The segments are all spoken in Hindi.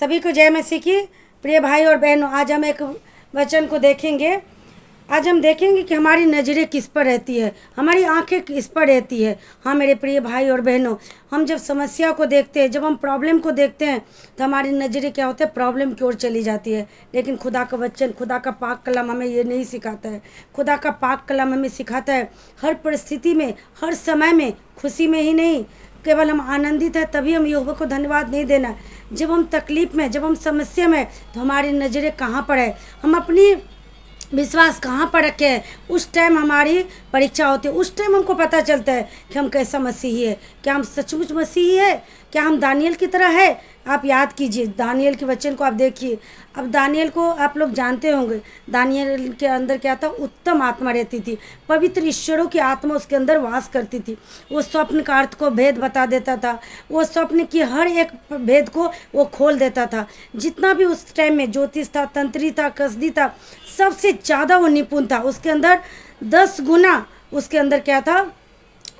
सभी को जय मसीह की। प्रिय भाई और बहनों, आज हम एक वचन को देखेंगे। आज हम देखेंगे कि हमारी नज़रें किस पर रहती है, हमारी आंखें किस पर रहती है। हाँ मेरे प्रिय भाई और बहनों, हम जब समस्या को देखते हैं, जब हम प्रॉब्लम को देखते हैं, तो हमारी नज़रें क्या होते हैं, प्रॉब्लम की ओर चली जाती है। लेकिन खुदा का वचन, खुदा का पाक कलाम हमें ये नहीं सिखाता है। खुदा का पाक कलाम हमें सिखाता है हर परिस्थिति में, हर समय में, खुशी में ही नहीं, केवल हम आनंदित है तभी हम यहोवा को धन्यवाद नहीं देना। जब हम तकलीफ में, जब हम समस्या में, तो हमारी नज़रें कहाँ पर है, हम अपनी विश्वास कहाँ पर रखे हैं, उस टाइम हमारी परीक्षा होती है। उस टाइम हमको पता चलता है कि हम कैसा मसीही है, क्या हम सचमुच मसीही है, क्या हम दानियल की तरह है। आप याद कीजिए दानियल के वचन को, आप देखिए। अब दानियल को आप लोग जानते होंगे, दानियल के अंदर क्या था, उत्तम आत्मा रहती थी, पवित्र ईश्वरों की आत्मा उसके अंदर वास करती थी। वो स्वप्न का अर्थ को भेद बता देता था, वो स्वप्न की हर एक भेद को वो खोल देता था। जितना भी उस टाइम में ज्योतिष था, तंत्री था, कसदी था, सबसे ज़्यादा वो निपुण था। उसके अंदर 10 गुना उसके अंदर क्या था,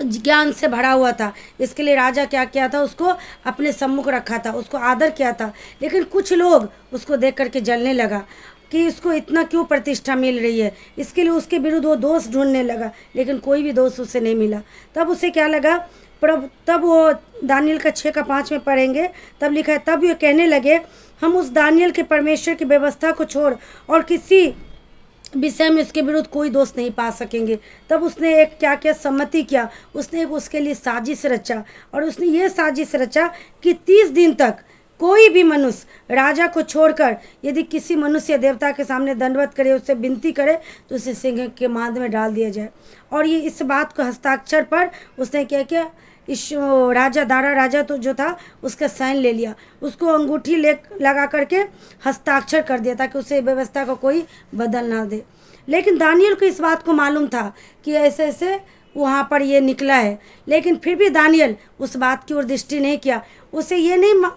ज्ञान से भरा हुआ था। इसके लिए राजा क्या किया था, उसको अपने सम्मुख रखा था, उसको आदर किया था। लेकिन कुछ लोग उसको देख करके जलने लगा कि इसको इतना क्यों प्रतिष्ठा मिल रही है। इसके लिए उसके विरुद्ध वो दोष ढूंढने लगा, लेकिन कोई भी दोष उसे नहीं मिला। तब उसे क्या लगा, तब वो दानियल का 6 का 5 में पढ़ेंगे, तब लिखा है, तब ये कहने लगे, हम उस दानियल के परमेश्वर की व्यवस्था को छोड़ और किसी विषय में उसके विरुद्ध कोई दोष नहीं पा सकेंगे। तब उसने एक क्या क्या सम्मति किया, उसने एक उसके लिए साजिश रचा, और उसने ये साजिश रचा कि 30 दिन तक कोई भी मनुष्य राजा को छोड़कर यदि किसी मनुष्य देवता के सामने दंडवत करे, उससे विनती करे, तो उसे सिंह के मांद में डाल दिया जाए। और ये इस बात को हस्ताक्षर पर उसने क्या किया, इस राजा दारा राजा तो जो था उसका साइन ले लिया, उसको अंगूठी लगा करके हस्ताक्षर कर दिया ताकि उसे व्यवस्था को कोई बदल ना दे। लेकिन दानियल को इस बात को मालूम था कि ऐसे ऐसे वहाँ पर ये निकला है, लेकिन फिर भी दानियल उस बात की ओर दृष्टि नहीं किया। उसे ये नहीं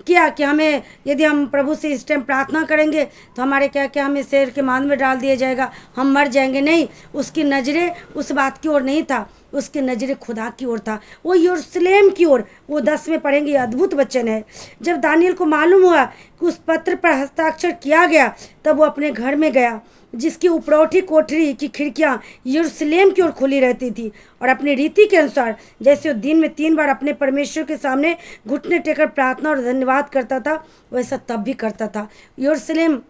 किया कि हमें, यदि हम प्रभु से इस टाइम प्रार्थना करेंगे तो हमारे क्या क्या हमें शेर के मांद में डाल दिया जाएगा, हम मर जाएंगे। नहीं, उसकी नज़रें उस बात की ओर नहीं था, उसकी नज़रें खुदा की ओर था, वो यरूशलेम की ओर। वो 10 में पढ़ेंगे, अद्भुत वचन है। जब दानियल को मालूम हुआ कि उस पत्र पर हस्ताक्षर किया गया, तब वो अपने घर में गया, जिसकी उपरौठी कोठरी की खिड़कियाँ यरूशलेम की ओर खुली रहती थी, और अपनी रीति के अनुसार जैसे वो दिन में 3 बार अपने परमेश्वर के सामने घुटने टेकर प्रार्थना और धन्यवाद करता था, वैसा तब भी करता था। यरूशलेम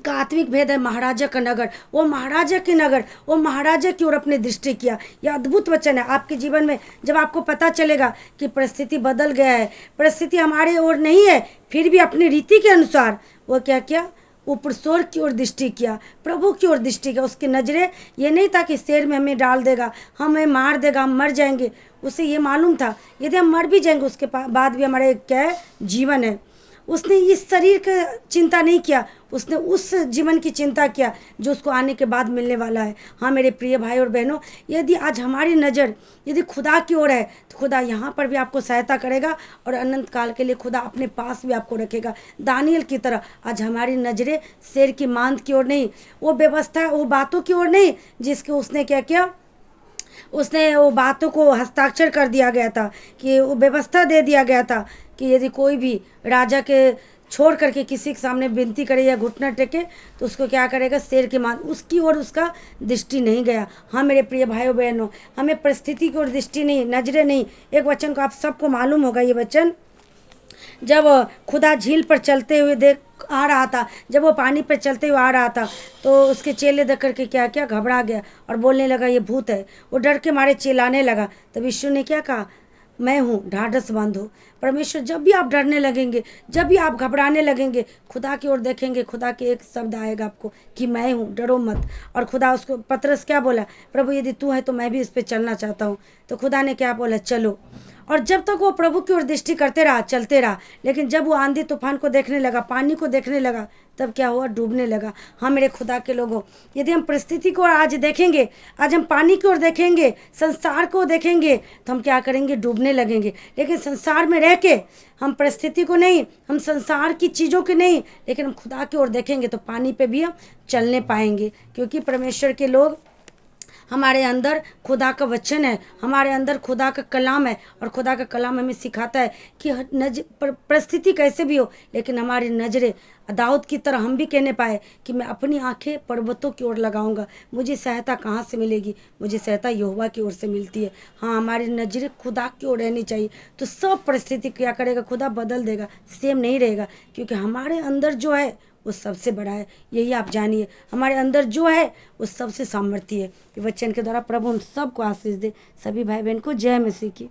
का आत्मिक भेद है महाराजा का नगर। वो महाराजा की नगर, वो महाराजा की ओर अपनी दृष्टि किया। यह अद्भुत वचन है। आपके जीवन में जब आपको पता चलेगा कि परिस्थिति बदल गया है, परिस्थिति हमारे ओर नहीं है, फिर भी अपनी रीति के अनुसार वो क्या किया, ऊपर स्वर्ग की ओर दृष्टि किया, प्रभु की ओर दृष्टि किया। उसकी नज़रें ये नहीं था कि शेर में हमें डाल देगा, हमें मार देगा, हम मर जाएंगे। उसे ये मालूम था यदि हम मर भी जाएंगे उसके बाद भी हमारे क्या है, जीवन है। उसने इस शरीर का चिंता नहीं किया, उसने उस जीवन की चिंता किया जो उसको आने के बाद मिलने वाला है। हाँ मेरे प्रिय भाई और बहनों, यदि आज हमारी नज़र यदि खुदा की ओर है, तो खुदा यहाँ पर भी आपको सहायता करेगा, और अनंत काल के लिए खुदा अपने पास भी आपको रखेगा। दानियल की तरह आज हमारी नज़रें शेर की मांद की ओर नहीं, वो व्यवस्था, वो बातों की ओर नहीं जिसके उसने क्या किया, उसने वो बातों को हस्ताक्षर कर दिया गया था, कि वो व्यवस्था दे दिया गया था कि यदि कोई भी राजा के छोड़ करके किसी के सामने विनती करे या घुटना टेके, तो उसको क्या करेगा, शेर के मान, उसकी ओर उसका दृष्टि नहीं गया। हाँ मेरे प्रिय भाइयों बहनों, हमें परिस्थिति की ओर दृष्टि नहीं, नजरें नहीं। एक वचन को आप सबको मालूम होगा, ये वचन जब खुदा झील पर चलते हुए देख आ रहा था, जब वो पानी पर चलते हुए आ रहा था, तो उसके चेले देख करके क्या क्या घबरा गया और बोलने लगा ये भूत है। वो डर के मारे चिल्लाने लगा। तब यीशु ने क्या कहा, मैं हूँ, ढाढ़स बांधो। परमेश्वर जब भी आप डरने लगेंगे, जब भी आप घबराने लगेंगे, खुदा की ओर देखेंगे, खुदा के एक शब्द आएगा आपको कि मैं हूँ, डरो मत। और खुदा उसको, पतरस क्या बोला, प्रभु यदि तू है तो मैं भी इस पर चलना चाहता हूँ। तो खुदा ने क्या बोला, चलो। और जब तक वो प्रभु की ओर दृष्टि करते रहा, चलते रहा, लेकिन जब वो आंधी तूफान को देखने लगा, पानी को देखने लगा, तब क्या हुआ, डूबने लगा। हाँ मेरे खुदा के लोगों, यदि हम परिस्थिति को आज देखेंगे, आज हम पानी की ओर देखेंगे, संसार को देखेंगे, तो हम क्या करेंगे, डूबने लगेंगे। लेकिन संसार में रह के हम परिस्थिति को नहीं, हम संसार की चीज़ों के नहीं, लेकिन हम खुदा की ओर देखेंगे तो पानी पे भी हम चलने पाएंगे, क्योंकि परमेश्वर के लोग हमारे अंदर खुदा का वचन है, हमारे अंदर खुदा का कलाम है, और खुदा का कलाम हमें सिखाता है कि परिस्थिति कैसे भी हो, लेकिन हमारी नज़रें दाऊद की तरह हम भी कहने पाए कि मैं अपनी आंखें पर्वतों की ओर लगाऊंगा, मुझे सहायता कहाँ से मिलेगी, मुझे सहायता यहोवा की ओर से मिलती है। हाँ, हमारी नज़रें खुदा की ओर रहनी चाहिए, तो सब परिस्थिति क्या करेगा, खुदा बदल देगा, सेम नहीं रहेगा, क्योंकि हमारे अंदर जो है वो सबसे बड़ा है। यही आप जानिए, हमारे अंदर जो है वो सबसे सामर्थ्य है। वचन के द्वारा प्रभु हम सबको आशीष दे। सभी भाई बहन को जय मसीह की।